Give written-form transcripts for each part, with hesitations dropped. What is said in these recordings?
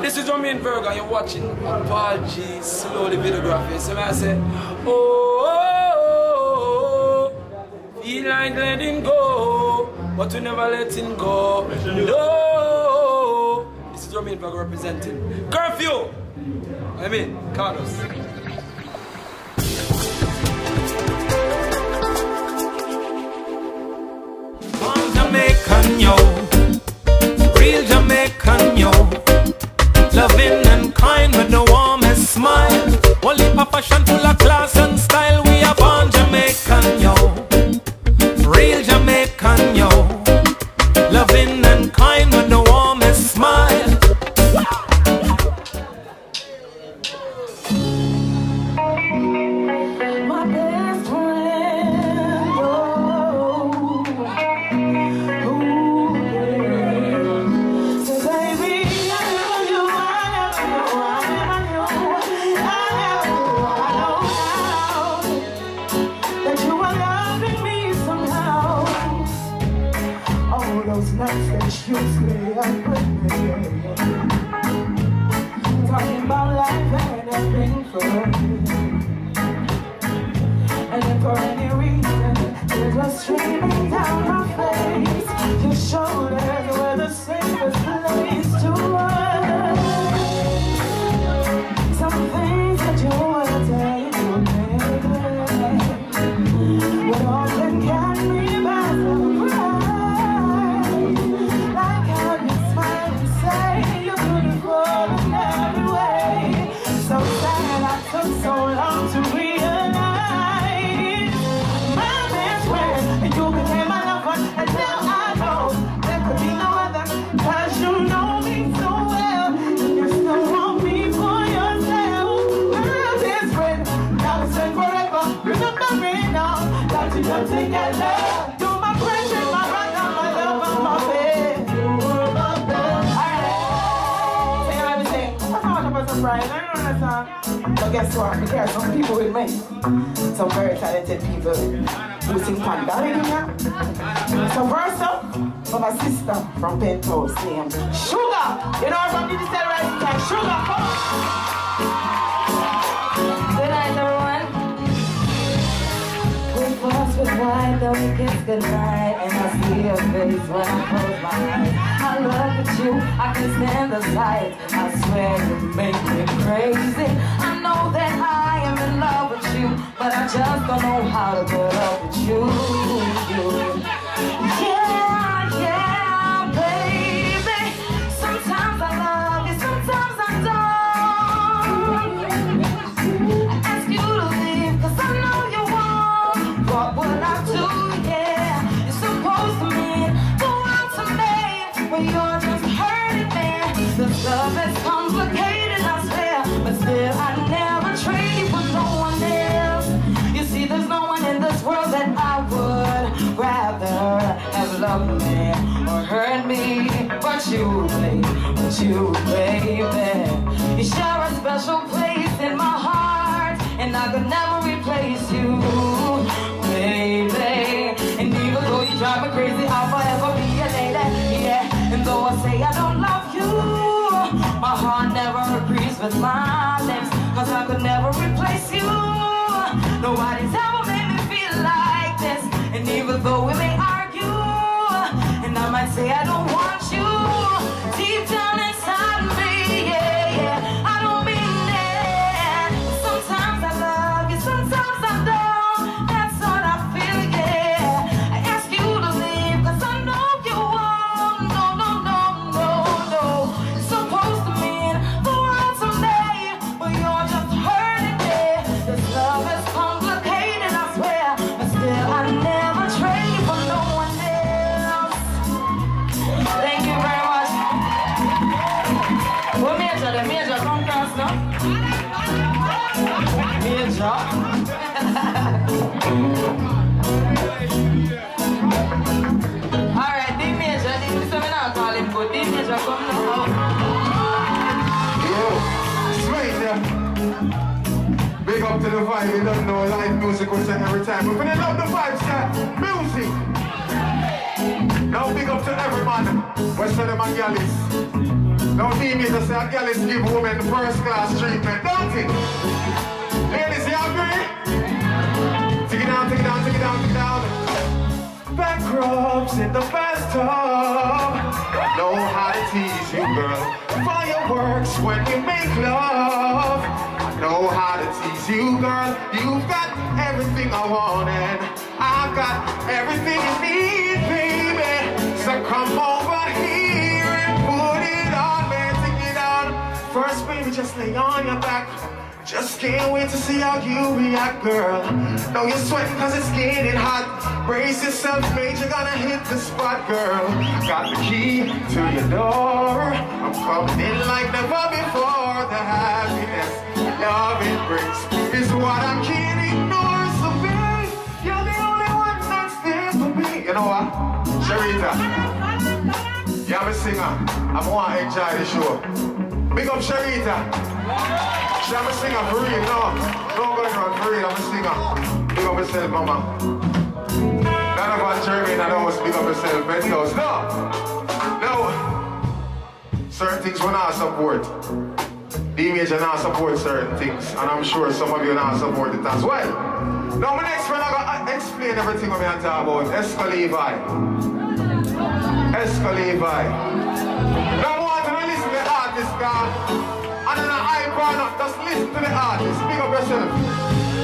This is your main Virgo and you're watching a Paul G slowly videography. So I say, oh, feel like letting go, but we never letting go. No. This is your main Virgo representing curfew. I mean, Carlos. One Jamaican, yo. Real Jamaican, yo. Loving and kind with the warmest smile. Only passion full of class and style. We are born Jamaican, yo. Real Jamaican, yo. Loving and kind with the warmest smile. My best friend, oh, so baby, I never knew that you were loving me somehow. All those nights that you stay up with me, talking about life and everything. And if for any reason tears were streaming down my face, your shoulders were the safest place to run. Some things that you want to tell you would often catch me by surprise. Like how you smile and say you're beautiful in every way. So sad I took so long to realize. Together, you're my precious, my rock, my love, my bed. Alright, say what I say. That's not much of a surprise. I don't know that song. But guess what? There are some people with me. Some very talented people who sing Panda. So first up, from a sister from Penthouse named Sugar. You know her from the right time. Sugar, come on. Good night, everyone. With wine, though we kiss goodnight, and I see your face when I close my eyes. I look at you, I can stand the sight. I swear you make me crazy. I know that I am in love with you, but I just don't know how to put up with you. Yeah, yeah, baby. Sometimes I love you, sometimes I don't. I ask you to leave, 'cause I know you won't. What would I do? Yeah, you're supposed to mean the world to me, but you're just hurting me. This love is complicated, I swear, but still I never trade you for no one else. You see, there's no one in this world that I would rather have loved me or hurt me, but you, baby. You share a special place in my heart, and I could never replace you. Baby, and even though you drive me crazy, I'll forever be your lady, yeah. And though I say I don't love you, my heart never agrees with my lips, 'cause I could never replace you. Nobody's ever made me feel like this. And even though we may argue, and I might say I don't want you, deep down inside me, yeah, yeah, I don't mean it. Sometimes I love you, sometimes I don't. Alright, D major, D seminar call him good. D major come now. Yo, straight there. Big up to the vibe, you don't know live music will sing every time. But when they love the vibes, yeah, music. Now big up to every man, West of them and Gallis. Don't need me to say a girl is give women first class treatment, don't it? Ladies, you agree? Take it down, take it down, take it down, take it down. Back rubs in the bathtub. Know how to tease you, girl. Fireworks when we make love. Know how to tease you, girl. You've got everything I want and I've got everything you need, baby. So come over here and put it on, man. Take it on. First, baby, just lay on your back. Just can't wait to see how you react, girl. Know you're sweating cause it's getting hot. Brace yourself, mate, you're gonna hit the spot, girl. Got the key to your door. I'm coming in like never before. The happiness love it brings is what I can't ignore. So babe, you're the only one that's there for me. You know what? Sherieta, you're a singer. I want to enjoy the show. Big up Sherieta. I'm a singer for real, no. Don't go around for real, I'm a singer. Big up yourself, mama. None of us Jeremy and I don't speak up yourself, Bentos. No. Certain things we not support. The image will not support certain things. And I'm sure some of you not support it as well. Now my next friend, I'm going to explain everything I'm going to talk about. ESCO LEVI. ESCO LEVI. Now I want to listen to the artist, guy. And then I burn up, just listen to the artist. Speak up yourself.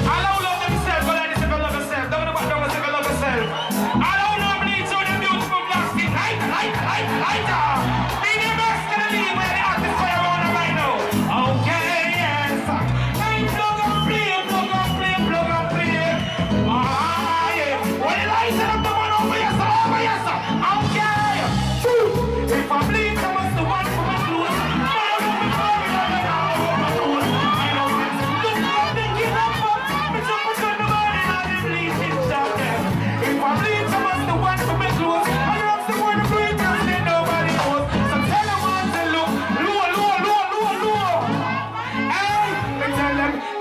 I don't love themselves, but I just love yourself. Don't know about them, I love yourself. I don't know me to the beautiful black skin. Lighter. Be the best to the lead where the artist fire around right now. Okay, yes. Hey, plug and play. Ah, yeah. When the lights are up, the one over yes, sir. Okay. If I bleed, I must the one for my clothes.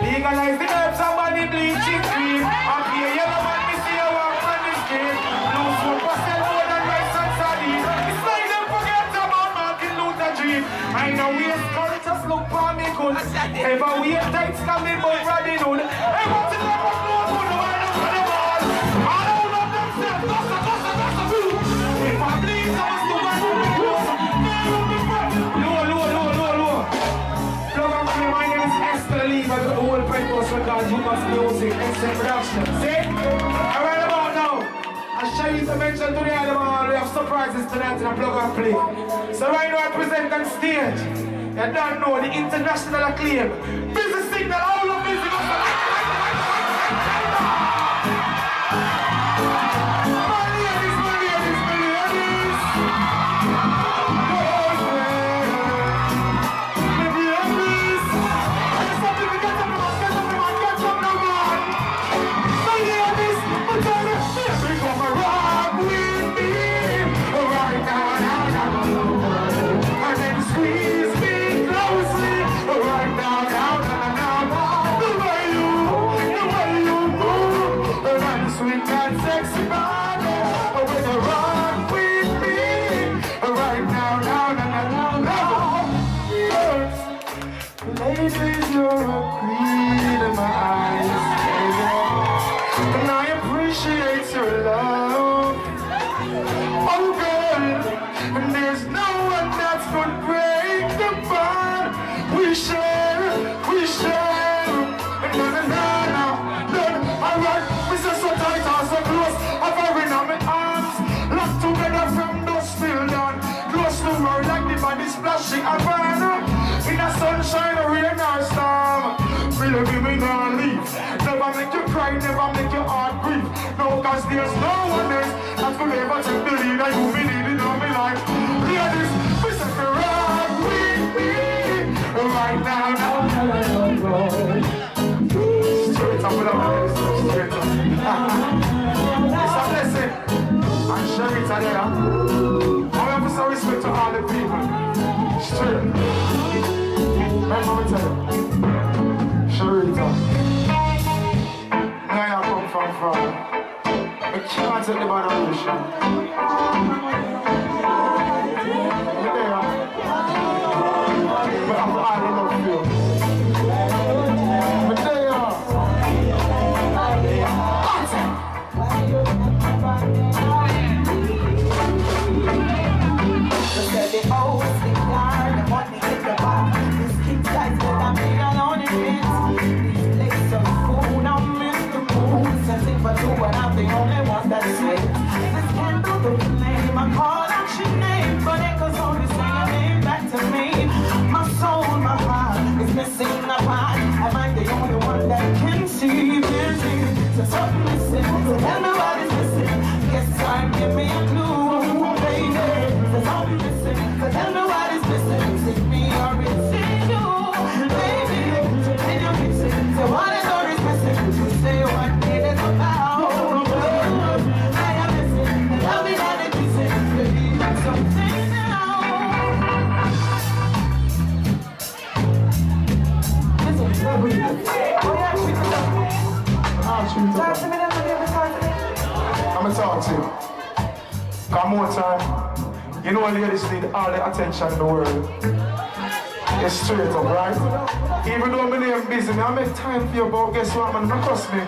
Legalize the herbs and body bleaching cream. Up here, yellow man, me see a walk on the street. Loose food, pastel, more than rice and sardines. It's like them forget about Martin Luther dream. I know we are just look for me good. Ever we are tights coming, but ready noon. I want to know what's going on. I don't love themselves. That's a fool. If I bleed, I must do my own clothes. Low. Plug and play, my name is ESCO LEVI. I got the whole purpose because you must music and some production. See? Alright about now. I'll show you to mention today about we have surprises tonight in a plug and play. So right now I present on stage. You don't know the international acclaim. Busy signal, all of busy. Splashing Havana in the sunshine, a rain or storm. Baby, we not leave. Never make you cry, never make your heart grieve. No, cause there's no one else that could ever take the lead. And you be needed on my life. Ladies, we set the rock with me right now. Straight up with a voice, straight up. It's a blessing. And Sherieta there. I have some respect to all the people. Straight. Remember me tell you. Sherieta. Where I come from. I can't take the bad on the show. You there? to talk to you. Come more time. You know ladies need all the attention in the world. It's straight up, right? Even though my name busy, I make time for you, but guess what, man? Don't trust me.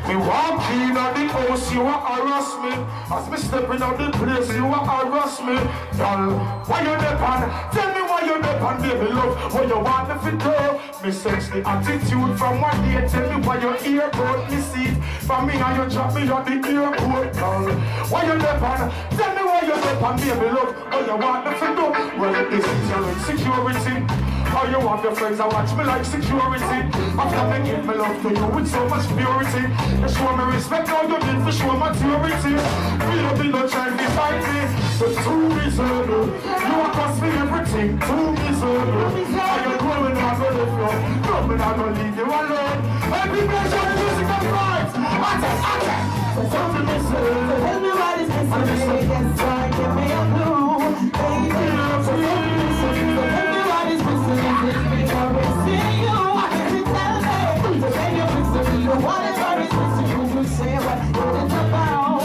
Me walk in at the house, you are harass me. As me step in at the place, you are harass me. Girl, why you depend? Tell me why you depend, baby love. What you want if it do? Me sense the attitude from one day. Tell me why your earbud me seat. For me and you drop me at the airport. Girl, why you depend? Tell me why you depend, baby love. What you want if it do? Well, this is your insecurity. How you want your friends to watch me like security. After me give me love to you with so much purity. You show me respect, now you need to show maturity. Baby, don't try to fight me. But too miserable. You want to me everything. Too miserable. Are you growing up with you? No, but I'm gonna leave you alone. Every pleasure the music of rights. Attack. Something miserable. Tell me what is missing. Yes, sir, give me a clue. Baby, tell me what is missing. It's me caressing you. Can you tell me? So can you fix it? You want it, what is missing? You say what it's about.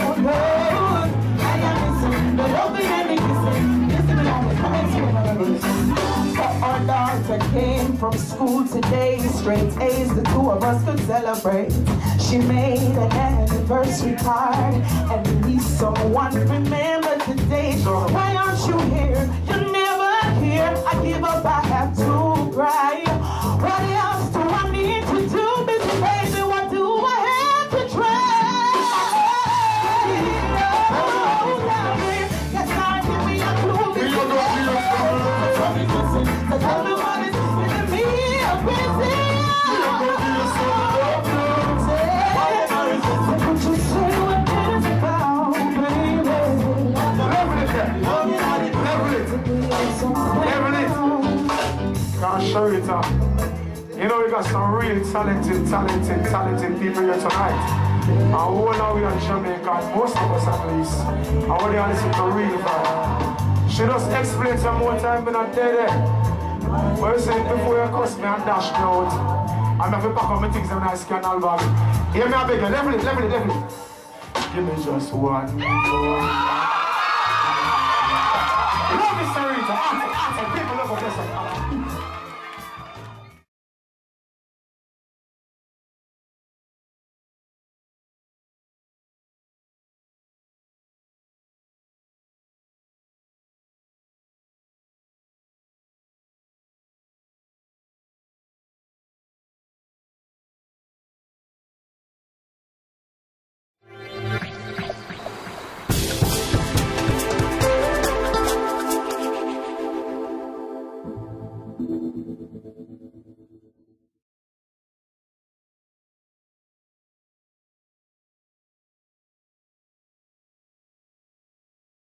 I am missing the loving and the kissing. Listen along, come and see. So our daughter came from school today. Straight A's, the two of us could celebrate. She made an anniversary card and we need someone to remember today. Why aren't you here? You're never here. I give up, I have to cry. What else do I need to do? Busy baby, what do I have to try? Yes, I give me a clue. So tell me what is giving me a busy. Would you say what it is about, baby? Level it. Can't show it up. You know we got some really talented people here tonight. And all now we are in Jamaica, most of us at least. And when they are listening to real vibe. She just explain some more time when I'm there. But you say before you cuss me and dash me out. I'm going to pack up my things and I scan all bag. Hear me, I beg you, level it. Give me just one more. Love is Sherieta, people love us.